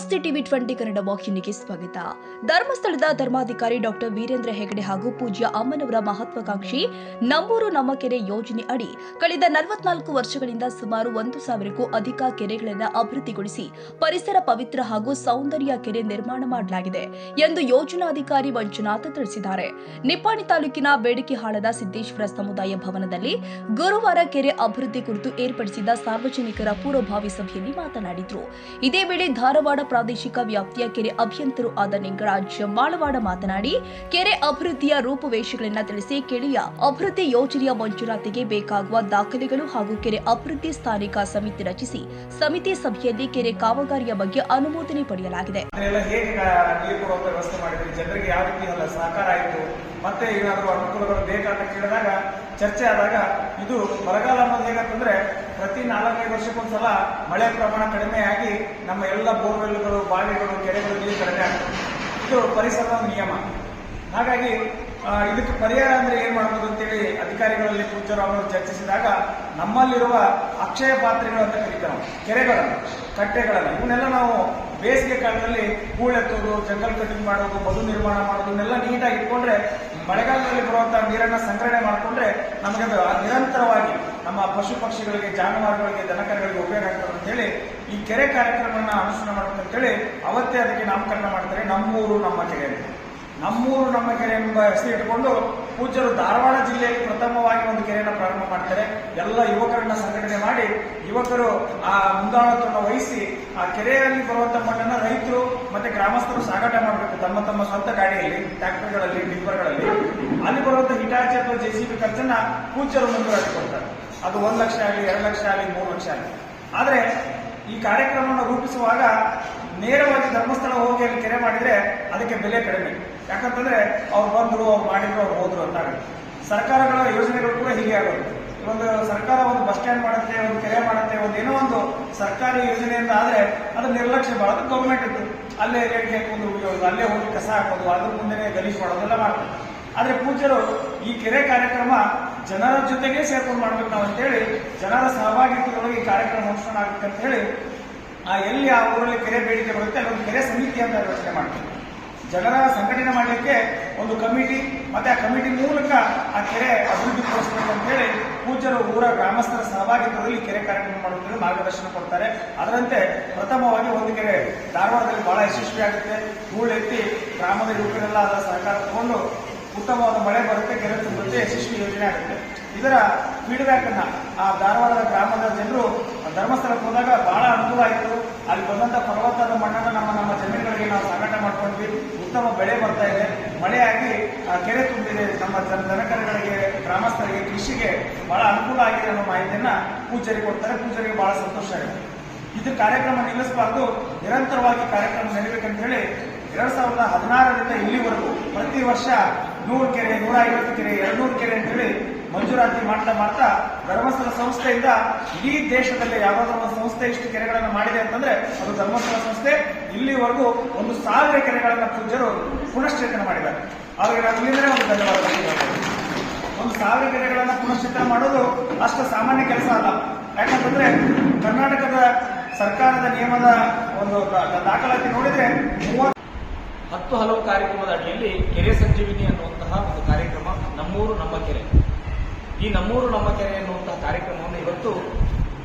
ನಮಸ್ತೆ ಟಿವಿ 20 ಕನ್ನಡ ವಾಹಿನಿಗೆ ಸ್ವಾಗತ. ಧರ್ಮಸ್ಥಳದ ಧರ್ಮಾಧಿಕಾರಿ ಡಾಕ್ಟರ್ ವೀರೇಂದ್ರ ಹೆಗಡೆ ಹಾಗೂ ಪೂಜ್ಯ ಅಮ್ಮನವರ ಮಹತ್ವಾಕಾಂಕ್ಷಿ ನಮ್ಮೂರು ನಮ್ಮ ಕೆರೆ ಯೋಜನೆ ಅಡಿ ಕಳೆದ 44 ವರ್ಷಗಳಿಂದ ಸುಮಾರು 1,000ಕ್ಕೂ ಅಧಿಕ ಕೆರೆಗಳನ್ನು ಅಭಿವೃದ್ಧಿಗೊಳಿಸಿ ಪರಿಸರ ಪವಿತ್ರ ಹಾಗೂ ಸೌಂದರ್ಯ ಕೆರೆ ನಿರ್ಮಾಣ ಮಾಡಲಾಗಿದೆ ಎಂದು ಯೋಜನಾಧಿಕಾರಿ ಮಂಜುನಾಥ್ ತಿಳಿಸಿದ್ದಾರೆ. ನಿಪ್ಪಾಣಿ ತಾಲೂಕಿನ ಬೇಡಿಕೆಹಾಳದ ಸಿದ್ದೇಶ್ವರ ಸಮುದಾಯ ಭವನದಲ್ಲಿ ಗುರುವಾರ ಕೆರೆ ಅಭಿವೃದ್ಧಿ ಕುರಿತು ಏರ್ಪಡಿಸಿದ ಸಾರ್ವಜನಿಕರ ಪೂರ್ವಭಾವಿ ಸಭೆಯಲ್ಲಿ ಮಾತನಾಡಿದರು. ಇದೇ ವೇಳೆ ಧಾರವಾಡ ಪ್ರಾದೇಶಿಕ ವ್ಯಾಪ್ತಿಯ ಕೆರೆ ಅಭಿಯಂತರು ಆದ ನಿಂಗರಾಜ್ ಮಾಳವಾಡ ಮಾತನಾಡಿ, ಕೆರೆ ಅಭಿವೃದ್ಧಿಯ ರೂಪುರೇಷೆಗಳನ್ನು ತಿಳಿಸಿ ಕೆರೆಯ ಅಭಿವೃದ್ಧಿ ಯೋಜನೆಯ ಮಂಜೂರಾತಿಗೆ ಬೇಕಾಗುವ ದಾಖಲೆಗಳು ಹಾಗೂ ಕೆರೆ ಅಭಿವೃದ್ಧಿ ಸ್ಥಾನಿಕ ಸಮಿತಿ ರಚಿಸಿ ಸಮಿತಿ ಸಭೆಯಲ್ಲಿ ಕೆರೆ ಕಾಮಗಾರಿಯ ಬಗ್ಗೆ ಅನುಮೋದನೆ ಪಡೆಯಲಾಗಿದೆ. ಜನರಿಗೆ ಯಾವ ರೀತಿ ಸಹಕಾರ ಆಯಿತು, ಮತ್ತೆ ಏನಾದರೂ ಅನುಕೂಲಗಳು ಬೇಕಾದ ಕೇಳಿದಾಗ ಚರ್ಚೆ ಆದಾಗ ಇದು ಬರಗಾಲ ಅನ್ನೋದು ಹೇಗಂತಂದ್ರೆ ಪ್ರತಿ 4-5 ವರ್ಷಕ್ಕೊಂದ್ಸಲ ಮಳೆ ಪ್ರಮಾಣ ಕಡಿಮೆ ಆಗಿ ನಮ್ಮ ಎಲ್ಲ ಬೋರ್ವೆಲ್ಗಳು, ಬಾವಿಗಳು, ಕೆರೆಗಳು ನೀರು ಕಡಿಮೆ ಆಗ್ತದೆ. ಇದು ಪರಿಸರದ ನಿಯಮ. ಹಾಗಾಗಿ ಇದಕ್ಕೆ ಪರಿಹಾರ ಅಂದ್ರೆ ಏನ್ ಮಾಡಬಹುದು ಅಂತೇಳಿ ಅಧಿಕಾರಿಗಳಲ್ಲಿ ಪೂಜ್ಯರು ಅವರು ಚರ್ಚಿಸಿದಾಗ ನಮ್ಮಲ್ಲಿರುವ ಅಕ್ಷಯ ಪಾತ್ರೆಗಳು ಅಂತ ಕರೀತಾರೆ, ಕೆರೆಗಳನ್ನು, ಕಟ್ಟೆಗಳನ್ನು, ಇವನ್ನೆಲ್ಲ ನಾವು ಬೇಸಿಗೆ ಕಾಲದಲ್ಲಿ ಹೂಳೆತ್ತೋದು, ಜಂಗಲ್ ಕಟಿಂಗ್ ಮಾಡೋದು, ಮಧು ನಿರ್ಮಾಣ ಮಾಡೋದು, ಇವನ್ನೆಲ್ಲ ನೀಟಾಗಿ ಇಟ್ಕೊಂಡ್ರೆ ಮಳೆಗಾಲದಲ್ಲಿ ಬರುವಂತಹ ನೀರನ್ನ ಸಂಗ್ರಹಣೆ ಮಾಡಿಕೊಂಡ್ರೆ ನಮಗೆ ನಿರಂತರವಾಗಿ ನಮ್ಮ ಪಶು ಪಕ್ಷಿಗಳಿಗೆ, ಜಾನುವಾರುಗಳಿಗೆ, ದನಕರುಗಳಿಗೆ ಉಪಯೋಗ ಆಗ್ತದೆ ಅಂತ ಹೇಳಿ ಈ ಕೆರೆ ಕಾರ್ಯಕ್ರಮವನ್ನು ಅನುಷ್ಠಾನ ಮಾಡಬೇಕಂತ ಹೇಳಿ ಅವತ್ತೇ ಅದಕ್ಕೆ ನಾಮಕರಣ ಮಾಡ್ತಾರೆ. ನಮ್ಮೂರು ನಮ್ಮ ಕೆರೆ ಅಂತ. ನಮ್ಮೂರು ನಮ್ಮ ಕೆರೆ ಎಂಬ ಹೆಸರು ಇಟ್ಕೊಂಡು ಪೂಜ್ಯರು ಧಾರವಾಡ ಜಿಲ್ಲೆಯಲ್ಲಿ ಪ್ರಥಮವಾಗಿ ಒಂದು ಕೆರೆಯನ್ನು ಪ್ರಾರಂಭ ಮಾಡ್ತಾರೆ. ಎಲ್ಲ ಯುವಕರನ್ನ ಸಂಘಟನೆ ಮಾಡಿ ಯುವಕರು ಆ ಮುಂದಾಳತ್ವವನ್ನು ವಹಿಸಿ ಆ ಕೆರೆಯಲ್ಲಿ ಬರುವಂತಹ ಮಣ್ಣನ್ನು ರೈತರು ಮತ್ತೆ ಗ್ರಾಮಸ್ಥರು ಸಾಗಾಟ ಮಾಡಬೇಕು ತಮ್ಮ ತಮ್ಮ ಸ್ವಂತ ಗಾಡಿಯಲ್ಲಿ, ಟ್ರ್ಯಾಕ್ಟರ್ಗಳಲ್ಲಿ, ಟಿಪ್ಪರ್ಗಳಲ್ಲಿ. ಅಲ್ಲಿ ಬರುವಂತಹ ಹಿಟಾಚಿ ಅಥವಾ ಜೆಸಿಬಿ ಖರ್ಚನ್ನ ಪೂಜ್ಯರು ಮಂಜೂರಾತಿ ಕೊಡ್ತಾರೆ. ಅದು 1 ಲಕ್ಷ ಆಗಲಿ, 2 ಲಕ್ಷ ಆಗಲಿ, 3 ಲಕ್ಷ ಆಗಲಿ. ಆದ್ರೆ ಈ ಕಾರ್ಯಕ್ರಮವನ್ನು ರೂಪಿಸುವಾಗ ನೇರವಾಗಿ ಧರ್ಮಸ್ಥಳ ಹೋಗಿ ಅಲ್ಲಿ ಕೆರೆ ಮಾಡಿದ್ರೆ ಅದಕ್ಕೆ ಬೆಲೆ ಕಡಿಮೆ. ಯಾಕಂತಂದ್ರೆ ಅವ್ರು ಬಂದ್ರು, ಅವ್ರು ಮಾಡಿದ್ರು, ಅವ್ರು ಹೋದ್ರು ಅಂತ ಆಗುತ್ತೆ. ಸರ್ಕಾರಗಳ ಯೋಜನೆಗಳು ಕೂಡ ಹೀಗೆ ಆಗೋದು. ಒಂದು ಸರ್ಕಾರ ಒಂದು ಬಸ್ ಸ್ಟ್ಯಾಂಡ್ ಮಾಡುತ್ತೆ, ಒಂದು ಕೆರೆ ಮಾಡುತ್ತೆ, ಏನೋ ಒಂದು ಸರ್ಕಾರಿ ಯೋಜನೆಯಿಂದ ಆದ್ರೆ ಅದು ನಿರ್ಲಕ್ಷ್ಯ ಮಾಡೋದು ಗೌರ್ಮೆಂಟ್ ಇತ್ತು. ಅಲ್ಲೇ ರೇಡಿಗೆ ಹಾಕೋದು, ಅಲ್ಲೇ ಹೋಗಿ ಕಸ ಹಾಕೋದು, ಅದ್ರ ಮುಂದೆನೆ ಗಲೀಜು ಮಾಡೋದೆಲ್ಲ ಮಾಡ್ತಾರೆ. ಆದ್ರೆ ಪೂಜ್ಯರು ಈ ಕೆರೆ ಕಾರ್ಯಕ್ರಮ ಜನರ ಜೊತೆಗೆ ಸೇರ್ಕೊಂಡು ಮಾಡ್ಬೇಕು ನಾವು ಅಂತೇಳಿ ಜನರ ಸಹಭಾಗಿತ್ವದೊಳಗೆ ಈ ಕಾರ್ಯಕ್ರಮ ಅನುಷ್ಠಾನ ಆಗ್ಬೇಕಂತ ಹೇಳಿ ಎಲ್ಲಿ ಆ ಊರಲ್ಲಿ ಕೆರೆ ಬೇಡಿಕೆ ಬರುತ್ತೆ ಅಲ್ಲಿ ಒಂದು ಕೆರೆ ಸಮಿತಿ ಅಂತ ರಚನೆ ಮಾಡ್ತೀವಿ. ಜನರ ಸಂಘಟನೆ ಮಾಡಲಿಕ್ಕೆ ಒಂದು ಕಮಿಟಿ, ಮತ್ತೆ ಆ ಕಮಿಟಿ ಮೂಲಕ ಆ ಕೆರೆ ಅಭಿವೃದ್ಧಿ ಪಡಿಸಬೇಕು ಅಂತ ಹೇಳಿ ಪೂಜ್ಯರು ಊರ ಗ್ರಾಮಸ್ಥರ ಸಹಭಾಗಿತ್ವದಲ್ಲಿ ಕೆರೆ ಕಾರ್ಯಕ್ರಮ ಮಾಡುವುದಕ್ಕೆ ಮಾರ್ಗದರ್ಶನ ಕೊಡ್ತಾರೆ. ಅದರಂತೆ ಪ್ರಥಮವಾಗಿ ಒಂದು ಕೆರೆ ಧಾರವಾಡದಲ್ಲಿ ಬಹಳ ಯಶಸ್ವಿ ಆಗುತ್ತೆ. ಹೂಳೆತ್ತಿ ಗ್ರಾಮದ ಯುವಕರೆಲ್ಲ ಅದರ ಸಹಕಾರ ತಗೊಂಡು ಉತ್ತಮವಾದ ಮಳೆ ಬರುತ್ತೆ, ಕೆರೆ ತುಂಬುತ್ತೆ, ಯಶಸ್ವಿ ಯೋಜನೆ ಆಗುತ್ತೆ. ಇದರ ಫೀಡ್ಬ್ಯಾಕ್ ಅನ್ನ ಆ ಧಾರವಾಡದ ಗ್ರಾಮದ ಜನರು ಧರ್ಮಸ್ಥಳಕ್ಕೆ ಹೋದಾಗ ಬಹಳ ಅನುಕೂಲ ಆಯಿತು. ಅಲ್ಲಿ ಬಂದಂತ ಫಲವತ್ತಾದ ಮಣ್ಣನ್ನು ನಮ್ಮ ಜಮೀನುಗಳಿಗೆ ನಾವು ಸಾಗಾಟ ಮಾಡ್ಕೊಂಡ್ವಿ. ಉತ್ತಮ ಬೆಳೆ ಬರ್ತಾ ಇದೆ, ಮಳೆಯಾಗಿ ಕೆರೆ ತುಂಬಿದೆ. ನಮ್ಮ ದನಕರುಗಳಿಗೆ, ಗ್ರಾಮಸ್ಥರಿಗೆ, ಕೃಷಿಗೆ ಬಹಳ ಅನುಕೂಲ ಆಗಿದೆ ಅನ್ನೋ ಮಾಹಿತಿಯನ್ನ ಪೂಜಾರಿಗೆ ಕೊಡ್ತಾರೆ. ಪೂಜಾರಿಗೆ ಬಹಳ ಸಂತೋಷ ಆಗುತ್ತೆ. ಇದು ಕಾರ್ಯಕ್ರಮ ನಿಲ್ಲಿಸಬಾರ್ದು, ನಿರಂತರವಾಗಿ ಕಾರ್ಯಕ್ರಮ ನಡೀಬೇಕಂತ ಹೇಳಿ 2016ರಿಂದ ಇಲ್ಲಿವರೆಗೂ ಪ್ರತಿ ವರ್ಷ 100 ಕೆರೆ, 150 ಕೆರೆ, 200 ಕೆರೆ ಅಂತ ಹೇಳಿ ಮಂಜೂರಾತಿ ಮಾಡ್ತಾ ಧರ್ಮಸ್ಥಳ ಸಂಸ್ಥೆಯಿಂದ ಇಡೀ ದೇಶದಲ್ಲಿ ಯಾವುದಾದ್ರೂ ಒಂದು ಸಂಸ್ಥೆ ಇಷ್ಟು ಕೆರೆಗಳನ್ನು ಮಾಡಿದೆ ಅಂತಂದ್ರೆ ಅದು ಧರ್ಮಸ್ಥಳ ಸಂಸ್ಥೆ. ಇಲ್ಲಿವರೆಗೂ 1,000 ಕೆರೆಗಳನ್ನು ಪೂಜ್ಯರು ಪುನಶ್ಚೇತನ ಮಾಡಿದ್ದಾರೆ. ಅವರಿಗೆ ನಾವು ಇಲ್ಲಿಂದಲೇ ಒಂದು ಧನ್ಯವಾದ. 1,000 ಕೆರೆಗಳನ್ನು ಪುನಶ್ಚೇತನ ಮಾಡೋದು ಅಷ್ಟು ಸಾಮಾನ್ಯ ಕೆಲಸ ಅಲ್ಲ. ಯಾಕಂತಂದ್ರೆ ಕರ್ನಾಟಕದ ಸರ್ಕಾರದ ನಿಯಮದ ಒಂದು ದಾಖಲಾತಿ ನೋಡಿದ್ರೆ 10 ಹಲವು ಕಾರ್ಯಕ್ರಮದ ಅಡಿಯಲ್ಲಿ ಕೆರೆ ಸಂಜೀವಿನಿ ಅನ್ನುವಂತಹ ಒಂದು ಕಾರ್ಯಕ್ರಮ ನಮ್ಮೂರು ನಮ್ಮ ಕೆರೆ. ಈ ನಮ್ಮೂರು ನಮ್ಮ ಕೆರೆ ಎನ್ನುವಂತಹ ಕಾರ್ಯಕ್ರಮವನ್ನು ಇವತ್ತು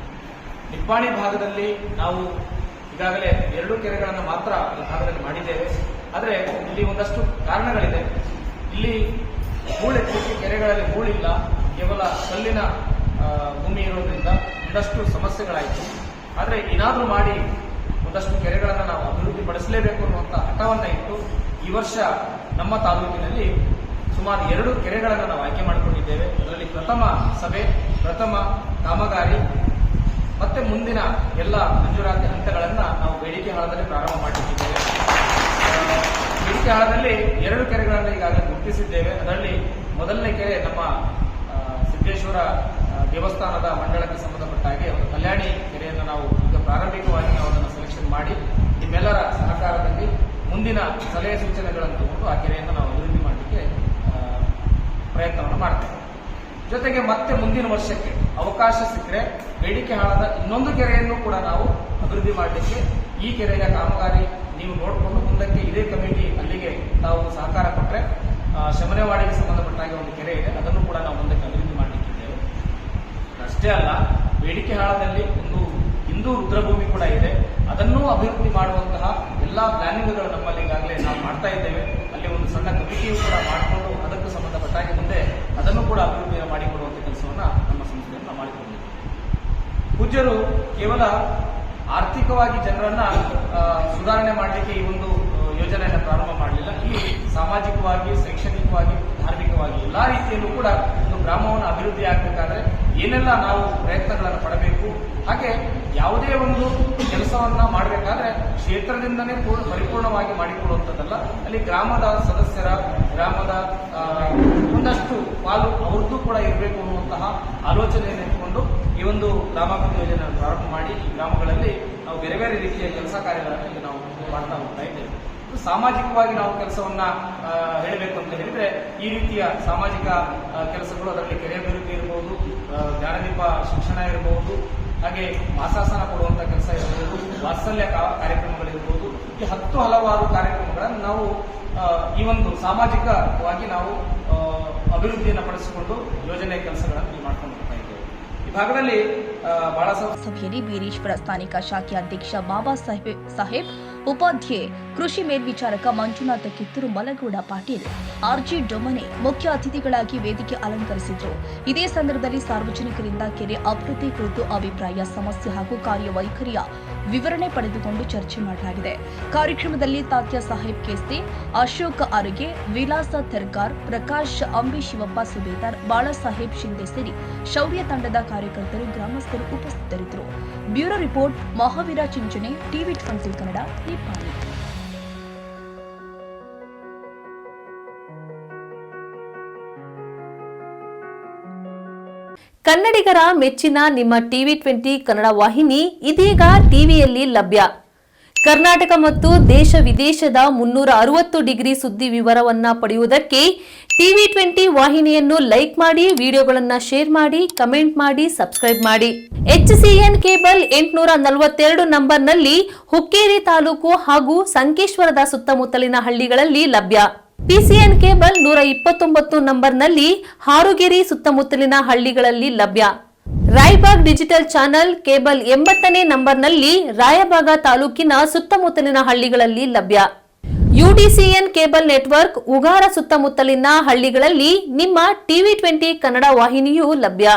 ನಿಪ್ಪಾಣಿ ಭಾಗದಲ್ಲಿ ನಾವು ಈಗಾಗಲೇ 2 ಕೆರೆಗಳನ್ನು ಮಾತ್ರ ಈ ಭಾಗದಲ್ಲಿ ಮಾಡಿದ್ದೇವೆ. ಆದರೆ ಇಲ್ಲಿ ಒಂದಷ್ಟು ಕಾರಣಗಳಿದೆ. ಇಲ್ಲಿ ಹೂಳೆತ್ತಲಿಕ್ಕೆ ಕೆರೆಗಳಲ್ಲಿ ಹೂಳಿಲ್ಲ, ಕೇವಲ ಕಲ್ಲಿನ ಭೂಮಿ ಇರೋದ್ರಿಂದ ಒಂದಷ್ಟು ಸಮಸ್ಯೆಗಳಾಯಿತು. ಆದರೆ ಏನಾದರೂ ಮಾಡಿ ಒಂದಷ್ಟು ಕೆರೆಗಳನ್ನು ನಾವು ಅಭಿವೃದ್ಧಿ ಪಡಿಸಲೇಬೇಕು ಅನ್ನುವಂಥ ಹಠವನ್ನ ಇಟ್ಟು ಈ ವರ್ಷ ನಮ್ಮ ತಾಲೂಕಿನಲ್ಲಿ ಸುಮಾರು 2 ಕೆರೆಗಳನ್ನು ನಾವು ಆಯ್ಕೆ ಮಾಡಿಕೊಂಡಿದ್ದೇವೆ. ಅದರಲ್ಲಿ ಪ್ರಥಮ ಸಭೆ, ಪ್ರಥಮ ಕಾಮಗಾರಿ ಮತ್ತೆ ಮುಂದಿನ ಎಲ್ಲ ಮಂಜೂರಾತಿ ಹಂತಗಳನ್ನು ನಾವು ಬೇಡಿಕೆಹಾಳದಲ್ಲಿ ಪ್ರಾರಂಭ ಮಾಡಿದ್ದೇವೆ. ಬೇಡಿಕೆಹಾಳದಲ್ಲಿ 2 ಕೆರೆಗಳನ್ನು ಈಗಾಗಲೇ ಗುರುತಿಸಿದ್ದೇವೆ. ಅದರಲ್ಲಿ ಮೊದಲನೇ ಕೆರೆ ನಮ್ಮ ಸಿದ್ದೇಶ್ವರ ದೇವಸ್ಥಾನದ ಮಂಡಳಕ್ಕೆ ಸಂಬಂಧಪಟ್ಟ ಹಾಗೆ ಒಂದು ಕಲ್ಯಾಣಿ ಕೆರೆಯನ್ನು ನಾವು ಈಗ ಪ್ರಾರಂಭಿಕವಾಗಿ ನಾವು ಅದನ್ನು ಸೆಲೆಕ್ಷನ್ ಮಾಡಿ ನಿಮ್ಮೆಲ್ಲರ ಸಹಕಾರದಲ್ಲಿ ಮುಂದಿನ ಸಲಹೆ ಸೂಚನೆಗಳನ್ನು ತಗೊಂಡು ಆ ಕೆರೆಯನ್ನು ನಾವು ಅಭಿವೃದ್ಧಿ ಮಾಡಲಿಕ್ಕೆ ಪ್ರಯತ್ನವನ್ನು ಮಾಡ್ತೇವೆ. ಜೊತೆಗೆ ಮತ್ತೆ ಮುಂದಿನ ವರ್ಷಕ್ಕೆ ಅವಕಾಶ ಸಿಕ್ಕರೆ ಬೇಡಿಕೆಹಾಳದ ಇನ್ನೊಂದು ಕೆರೆಯನ್ನು ಕೂಡ ನಾವು ಅಭಿವೃದ್ಧಿ ಮಾಡಲಿಕ್ಕೆ ಈ ಕೆರೆಯ ಕಾಮಗಾರಿ ನೀವು ನೋಡಿಕೊಂಡು ಮುಂದಕ್ಕೆ ಇದೇ ಕಮಿಟಿ ಅಲ್ಲಿಗೆ ತಾವು ಸಹಕಾರ ಕೊಟ್ಟರೆ ಶಮನೆವಾಡಿಗೆ ಸಂಬಂಧಪಟ್ಟಾಗ ಒಂದು ಕೆರೆ ಇದೆ, ಅದನ್ನು ಕೂಡ ನಾವು ಮುಂದಕ್ಕೆ ಅಭಿವೃದ್ಧಿ ಮಾಡಲಿಕ್ಕಿದ್ದೇವೆ. ಅಷ್ಟೇ ಅಲ್ಲ, ಬೇಡಿಕೆ ಹಾಳದಲ್ಲಿ ಒಂದು ಹಿಂದೂ ರುದ್ರಭೂಮಿ ಕೂಡ ಇದೆ, ಅದನ್ನೂ ಅಭಿವೃದ್ಧಿ ಮಾಡುವಂತಹ ಎಲ್ಲ ಪ್ಲಾನಿಂಗ್ಗಳು ನಮ್ಮಲ್ಲಿ ಈಗಾಗಲೇ ನಾವು ಮಾಡ್ತಾ ಇದ್ದೇವೆ. ಅಲ್ಲಿ ಒಂದು ಸಣ್ಣ ಕಮಿಟಿಯು ಕೂಡ ಮಾಡಿಕೊಂಡು ಅದಕ್ಕೂ ಸಂಬಂಧಪಟ್ಟಾಗಿ ಮುಂದೆ ಅದನ್ನು ಕೂಡ ಅಭಿವೃದ್ಧಿ ಮಾಡಿಕೊಡುವಂಥ ಕೆಲಸವನ್ನು ನಮ್ಮ ಸಂಸ್ಥೆಯನ್ನು ನಾವು ಮಾಡಿಕೊಂಡಿದ್ದೇವೆ. ಪೂಜ್ಯರು ಕೇವಲ ಆರ್ಥಿಕವಾಗಿ ಜನರನ್ನ ಸುಧಾರಣೆ ಮಾಡಲಿಕ್ಕೆ ಈ ಒಂದು ಯೋಜನೆಯನ್ನು ಪ್ರಾರಂಭ ಮಾಡಲಿಲ್ಲ. ಈ ಸಾಮಾಜಿಕವಾಗಿ, ಶೈಕ್ಷಣಿಕವಾಗಿ, ಧಾರ್ಮಿಕವಾಗಿ ಎಲ್ಲಾ ರೀತಿಯಲ್ಲೂ ಕೂಡ ಒಂದು ಗ್ರಾಮವನ್ನು ಅಭಿವೃದ್ಧಿ ಆಗಬೇಕಾದ್ರೆ ಏನೆಲ್ಲ ನಾವು ಪ್ರಯತ್ನಗಳನ್ನು ಪಡಬೇಕು, ಹಾಗೆ ಯಾವುದೇ ಒಂದು ಕೆಲಸವನ್ನ ಮಾಡಬೇಕಾದ್ರೆ ಕ್ಷೇತ್ರದಿಂದನೇ ಪರಿಪೂರ್ಣವಾಗಿ ಮಾಡಿಕೊಡುವಂಥದ್ದಲ್ಲ, ಅಲ್ಲಿ ಗ್ರಾಮದ ಸದಸ್ಯರ, ಗ್ರಾಮದ ಒಂದಷ್ಟು ಪಾಲು ಅವ್ರದ್ದು ಕೂಡ ಇರಬೇಕು ಅನ್ನುವಂತಹ ಆಲೋಚನೆಯನ್ನು ಇಟ್ಟುಕೊಂಡು ಈ ಒಂದು ಗ್ರಾಮಾಭಿವೃದ್ಧಿ ಯೋಜನೆಯನ್ನು ಪ್ರಾರಂಭ ಮಾಡಿ ಈ ಗ್ರಾಮಗಳಲ್ಲಿ ನಾವು ಬೇರೆ ಬೇರೆ ರೀತಿಯ ಕೆಲಸ ಕಾರ್ಯಗಳನ್ನು ಇಲ್ಲಿ ನಾವು ಮಾಡ್ತಾ ಹೋಗ್ತಾ ಇದ್ದೇವೆ. ಸಾಮಾಜಿಕವಾಗಿ ನಾವು ಕೆಲಸವನ್ನ ಹೇಳಬೇಕು ಅಂತ ಹೇಳಿದ್ರೆ ಈ ರೀತಿಯ ಸಾಮಾಜಿಕ ಕೆಲಸಗಳು, ಅದರಲ್ಲಿ ಕೆರೆ ಅಭಿವೃದ್ಧಿ ಇರಬಹುದು, ಜ್ಞಾನದೀಪ ಶಿಕ್ಷಣ ಇರಬಹುದು, ಹಾಗೆ ಮಾಸಾಸನ ಕೊಡುವಂತ ಕೆಲಸ ಇರಬಹುದು, ವಾತ್ಸಲ್ಯ ಕಾರ್ಯಕ್ರಮಗಳಿರಬಹುದು, ಈ ಹಲವಾರು ಕಾರ್ಯಕ್ರಮಗಳನ್ನು ನಾವು ಈ ಒಂದು ಸಾಮಾಜಿಕವಾಗಿ ನಾವು ಅಭಿವೃದ್ಧಿಯನ್ನು ಪಡಿಸಿಕೊಂಡು ಯೋಜನೆ ಕೆಲಸಗಳನ್ನು ಮಾಡ್ಕೊಂಡು ಹೋಗ್ತಾ ಇದ್ದೇವೆ. ಈ ಭಾಗದಲ್ಲಿ ಬಹಳ ಸಭೆಯಲ್ಲಿ ಬೀರೇಶ್ವರ ಸ್ಥಾನಿಕ ಶಾಖೆ ಅಧ್ಯಕ್ಷ ಬಾಬಾ ಸಾಹೇಬ್ ಉಪಾಧ್ಯಾಯ, ಕೃಷಿ ಮೇಲ್ವಿಚಾರಕ ಮಂಜುನಾಥ ಕಿತ್ತೂರು, ಮಲಗೌಡ ಪಾಟೀಲ್, ಆರ್ಜಿ ಡೊಮನೆ ಮುಖ್ಯ ಅತಿಥಿಗಳಾಗಿ ವೇದಿಕೆ ಅಲಂಕರಿಸಿದ್ರು. ಇದೇ ಸಂದರ್ಭದಲ್ಲಿ ಸಾರ್ವಜನಿಕರಿಂದ ಕೆರೆ ಅಭಿವೃದ್ಧಿ ಕುರಿತು ಅಭಿಪ್ರಾಯ, ಸಮಸ್ಯೆ ಹಾಗೂ ಕಾರ್ಯವೈಖರಿಯ ವಿವರಣೆ ಪಡೆದುಕೊಂಡು ಚರ್ಚೆ ಮಾಡಲಾಗಿದೆ. ಕಾರ್ಯಕ್ರಮದಲ್ಲಿ ತಾತ್ಯ ಸಾಹೇಬ್ ಕೇಸ್ತಿ, ಅಶೋಕ್ ಅರುಗೆ, ವಿಲಾಸ ಥರ್ಗಾರ್, ಪ್ರಕಾಶ್ ಅಂಬಿ, ಶಿವಪ್ಪ ಸುಬೇದಾರ್, ಬಾಳಾಸಾಹೇಬ್ ಶಿಂದೆ ಸೇರಿ ಶೌರ್ಯ ತಂಡದ ಕಾರ್ಯಕರ್ತರು, ಗ್ರಾಮಸ್ಥರು ಉಪಸ್ಥಿತರಿದ್ದರು. Bureau report, Mahavir Chinchane, TV 20 Kannada, Nippani. ಕನ್ನಡಿಗರ ಮೆಚ್ಚಿನ ನಿಮ್ಮ ಟಿವಿ 20 ಕನ್ನಡ ವಾಹಿನಿ ಇದೀಗ ಟಿವಿಯಲ್ಲಿ ಲಭ್ಯ. ಕರ್ನಾಟಕ ಮತ್ತು ದೇಶ ವಿದೇಶದ 360 ಡಿಗ್ರಿ ಸುದ್ದಿ ವಿವರವನ್ನ ಪಡೆಯುವುದಕ್ಕೆ ಟಿವಿ 20 ವಾಹಿನಿಯನ್ನು ಲೈಕ್ ಮಾಡಿ, ವಿಡಿಯೋಗಳನ್ನು ಶೇರ್ ಮಾಡಿ, ಕಮೆಂಟ್ ಮಾಡಿ, ಸಬ್ಸ್ಕ್ರೈಬ್ ಮಾಡಿ. HCN ಕೇಬಲ್ 842 ನಂಬರ್ನಲ್ಲಿ ಹುಕ್ಕೇರಿ ತಾಲೂಕು ಹಾಗೂ ಸಂಕೇಶ್ವರದ ಸುತ್ತಮುತ್ತಲಿನ ಹಳ್ಳಿಗಳಲ್ಲಿ ಲಭ್ಯ. PCN ಕೇಬಲ್ 129 ನಂಬರ್ನಲ್ಲಿ ಹಾರುಗೆರೆ ಸುತ್ತಮುತ್ತಲಿನ ಹಳ್ಳಿಗಳಲ್ಲಿ ಲಭ್ಯ. ರಾಯಬಾಗ್ ಡಿಜಿಟಲ್ ಚಾನೆಲ್ ಕೇಬಲ್ 80ನೇ ನಂಬರ್ನಲ್ಲಿ ರಾಯಬಾಗ ತಾಲೂಕಿನ ಸುತ್ತಮುತ್ತಲಿನ ಹಳ್ಳಿಗಳಲ್ಲಿ ಲಭ್ಯ. UDCN ಕೇಬಲ್ ನೆಟ್ವರ್ಕ್ ಉಗಾರ ಸುತ್ತಮುತ್ತಲಿನ ಹಳ್ಳಿಗಳಲ್ಲಿ ನಿಮ್ಮ ಟಿವಿ 20 ಕನ್ನಡ ವಾಹಿನಿಯೂ ಲಭ್ಯ.